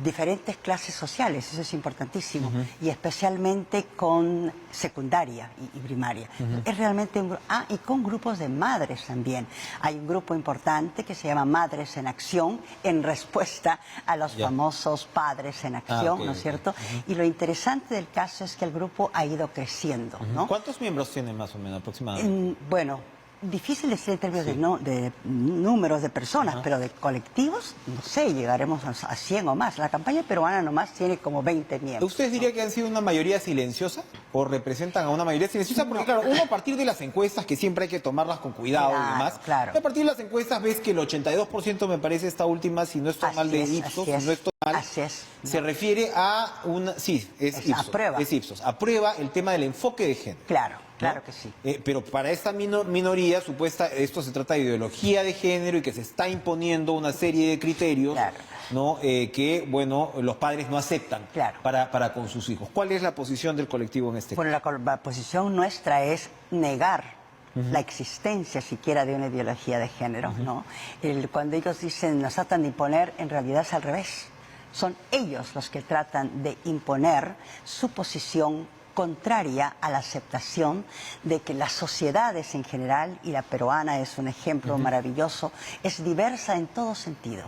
diferentes clases sociales, eso es importantísimo, y especialmente con secundaria y primaria. Es realmente y con grupos de madres también. Hay un grupo importante que se llama Madres en Acción, en respuesta a los famosos padres en acción, ¿no es cierto? Y lo interesante del caso es que el grupo ha ido creciendo, ¿no? ¿Cuántos miembros tienen más o menos aproximadamente? Bueno, difícil decir en términos de números de personas, pero de colectivos, no sé, llegaremos a 100 o más. La campaña peruana nomás tiene como 20 miembros. ¿Ustedes dirían que han sido una mayoría silenciosa o representan a una mayoría silenciosa? Porque claro, uno a partir de las encuestas, que siempre hay que tomarlas con cuidado y demás, a partir de las encuestas ves que el 82% me parece esta última, si no estoy mal de Ipsos, si no estoy mal, se refiere a una... Sí, es Ipsos. Aprueba. Es Ipsos. Aprueba el tema del enfoque de género. Claro. Claro ¿no? que sí. Pero para esta minoría supuesta, esto se trata de ideología de género y que se está imponiendo una serie de criterios, ¿no? Que, bueno, los padres no aceptan para con sus hijos. ¿Cuál es la posición del colectivo en este caso? Bueno, la posición nuestra es negar la existencia siquiera de una ideología de género, ¿no? Cuando ellos dicen nos tratan de imponer, en realidad es al revés. Son ellos los que tratan de imponer su posición contraria a la aceptación de que las sociedades en general, y la peruana es un ejemplo maravilloso, es diversa en todo sentido.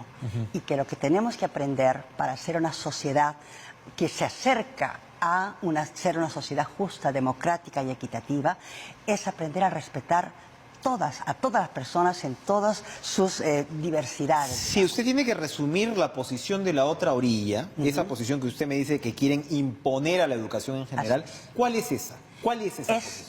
Y que lo que tenemos que aprender para ser una sociedad que se acerca a ser una sociedad justa, democrática y equitativa, es aprender a respetar a todas las personas en todas sus diversidades. Si usted tiene que resumir la posición de la otra orilla, esa posición que usted me dice que quieren imponer a la educación en general, ¿cuál es esa? ¿Cuál es esa posición?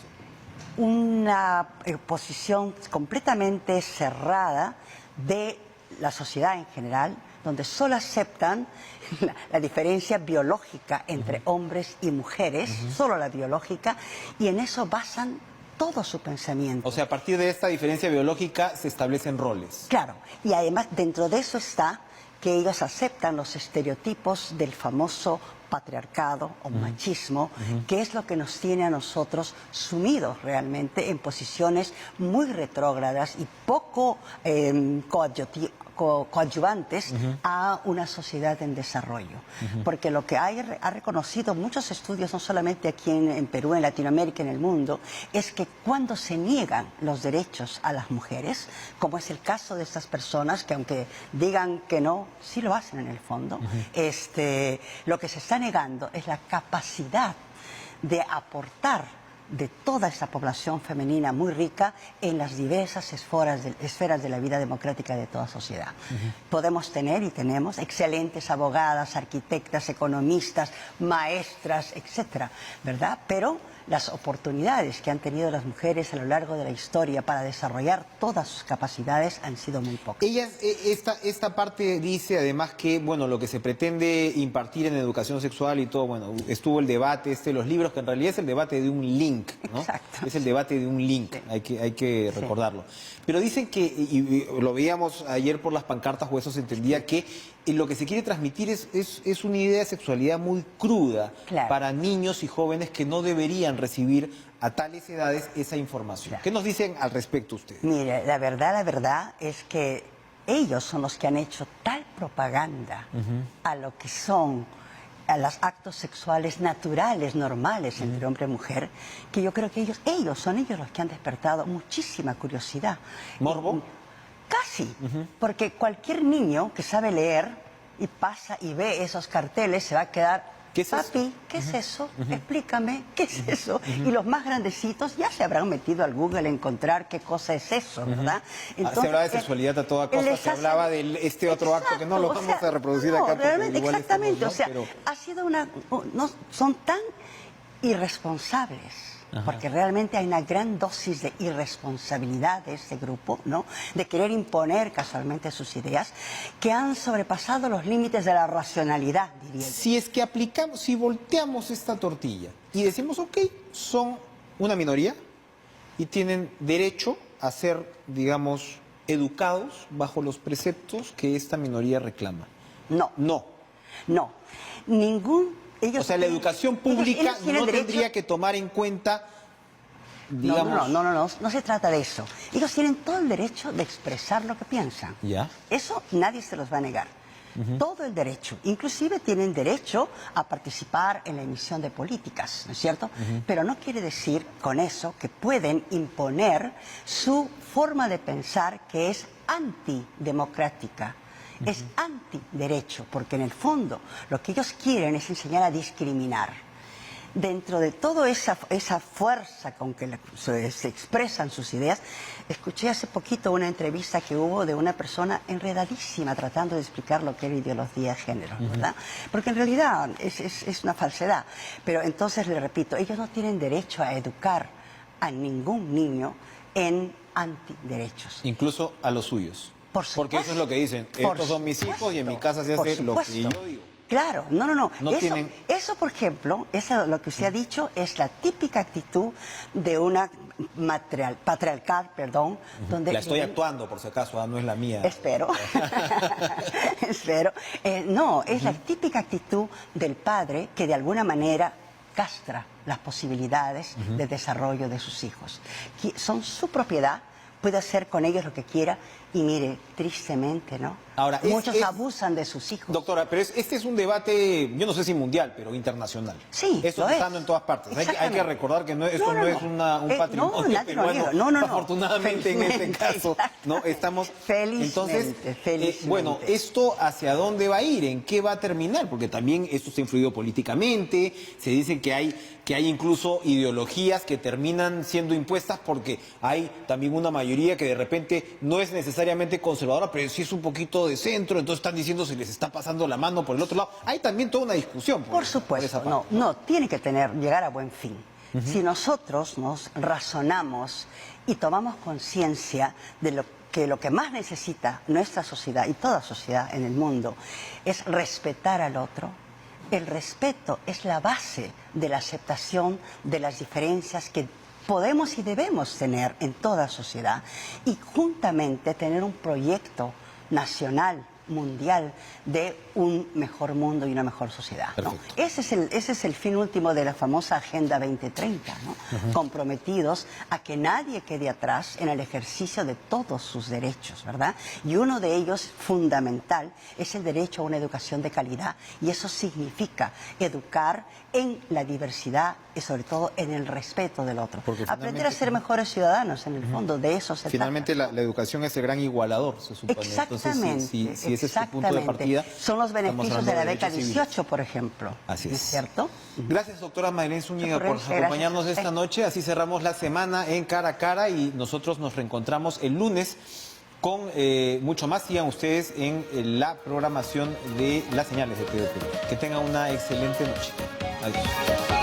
Una posición completamente cerrada de la sociedad en general, donde solo aceptan la diferencia biológica entre hombres y mujeres, solo la biológica, y en eso basan todo su pensamiento. O sea, a partir de esta diferencia biológica se establecen roles. Claro, y además dentro de eso está que ellos aceptan los estereotipos del famoso patriarcado o machismo, que es lo que nos tiene a nosotros sumidos realmente en posiciones muy retrógradas y poco coadyuvantes a una sociedad en desarrollo. Porque lo que ha reconocido muchos estudios, no solamente aquí en Perú, en Latinoamérica, en el mundo, es que cuando se niegan los derechos a las mujeres, como es el caso de estas personas que aunque digan que no, sí lo hacen en el fondo, lo que se está negando es la capacidad de aportar de toda esta población femenina muy rica en las diversas esferas de la vida democrática de toda sociedad. Podemos tener y tenemos excelentes abogadas, arquitectas, economistas, maestras, etcétera, ¿verdad? Pero las oportunidades que han tenido las mujeres a lo largo de la historia para desarrollar todas sus capacidades han sido muy pocas. Esta parte dice además que, bueno, lo que se pretende impartir en educación sexual y todo, bueno, estuvo el debate, los libros, que en realidad es el debate de un link, ¿no? Exacto. Es el debate de un link, hay que recordarlo. Pero dicen que, y lo veíamos ayer por las pancartas, o eso se entendía, que lo que se quiere transmitir es una idea de sexualidad muy cruda para niños y jóvenes que no deberían recibir a tales edades esa información. ¿Qué nos dicen al respecto ustedes? Mire, la verdad es que ellos son los que han hecho tal propaganda a lo que son a los actos sexuales naturales, normales entre hombre y mujer, que yo creo que ellos son los que han despertado muchísima curiosidad. ¿Morbo? Casi, porque cualquier niño que sabe leer y pasa y ve esos carteles se va a quedar, ¿qué es papi, eso? ¿qué es eso? Explícame, ¿qué es eso? Y los más grandecitos ya se habrán metido al Google a encontrar qué cosa es eso, ¿verdad? Entonces, se hablaba de sexualidad a toda costa, se hablaba de otro acto que no lo vamos a reproducir acá. Realmente, exactamente, estamos, ¿no? ha sido son tan irresponsables porque realmente hay una gran dosis de irresponsabilidad de este grupo, ¿no? De querer imponer casualmente sus ideas, que han sobrepasado los límites de la racionalidad, diría yo. Si es que aplicamos, si volteamos esta tortilla y decimos, ok, son una minoría y tienen derecho a ser, digamos, educados bajo los preceptos que esta minoría reclama. No, No. no. Ningún... O sea, la educación pública ellos tienen no derecho... tendría que tomar en cuenta, digamos... No se trata de eso. Ellos tienen todo el derecho de expresar lo que piensan. Ya. Eso nadie se los va a negar. Todo el derecho. Inclusive tienen derecho a participar en la emisión de políticas, ¿no es cierto? Pero no quiere decir con eso que pueden imponer su forma de pensar que es antidemocrática. Es antiderecho, porque en el fondo lo que ellos quieren es enseñar a discriminar. Dentro de toda esa fuerza con que se expresan sus ideas, escuché hace poquito una entrevista que hubo de una persona enredadísima tratando de explicar lo que era ideología de género, ¿verdad? Porque en realidad es una falsedad. Pero entonces, le repito, ellos no tienen derecho a educar a ningún niño en antiderechos. Incluso a los suyos. Por supuesto. Porque eso es lo que dicen. Estos son mis hijos y en mi casa se hace lo que yo digo. Claro, no. No tienen... Eso, por ejemplo, eso, lo que usted ha dicho, es la típica actitud de una patriarcal, donde... La estoy actuando, por si acaso, no es la mía. Espero. Espero. No, es la típica actitud del padre que de alguna manera castra las posibilidades de desarrollo de sus hijos. Que son su propiedad, puede hacer con ellos lo que quiera y mire, tristemente, ¿no? Ahora, muchos abusan de sus hijos. Doctora, pero este es un debate, yo no sé si mundial, pero internacional. Sí, esto está pasando en todas partes. Hay que recordar que esto no es un patrimonio peruano. No. Afortunadamente en este caso, no estamos. Felizmente, Entonces, bueno, ¿esto hacia dónde va a ir? ¿En qué va a terminar? Porque también esto se ha influido políticamente. Se dice que hay incluso ideologías que terminan siendo impuestas porque hay también una mayoría que de repente no es necesariamente conservadora, pero sí es un poquito de centro, entonces están diciendo si les está pasando la mano por el otro lado. Hay también toda una discusión. Por supuesto, no, tiene que llegar a buen fin. Si nosotros nos razonamos y tomamos conciencia de lo que más necesita nuestra sociedad y toda sociedad en el mundo es respetar al otro. El respeto es la base de la aceptación de las diferencias que podemos y debemos tener en toda sociedad y juntamente tener un proyecto nacional, mundial, de un mejor mundo y una mejor sociedad, ¿no? Ese es el fin último de la famosa Agenda 2030, ¿no? Comprometidos a que nadie quede atrás en el ejercicio de todos sus derechos, ¿verdad? Y uno de ellos, fundamental, es el derecho a una educación de calidad. Y eso significa educar en la diversidad y sobre todo en el respeto del otro. Aprender a ser mejores ciudadanos, en el fondo, de eso se finalmente trata. La educación es el gran igualador, se supone. Exactamente. Entonces, si ese es el punto de partida... Son los beneficios de la beca derechos 18, por ejemplo. Así es. ¿No es cierto? Gracias, doctora Maylen Zúñiga, por acompañarnos esta noche. Así cerramos la semana en Cara a Cara y nosotros nos reencontramos el lunes con mucho más. Sigan ustedes en la programación de las señales de TV Perú. Que tengan una excelente noche. Adiós.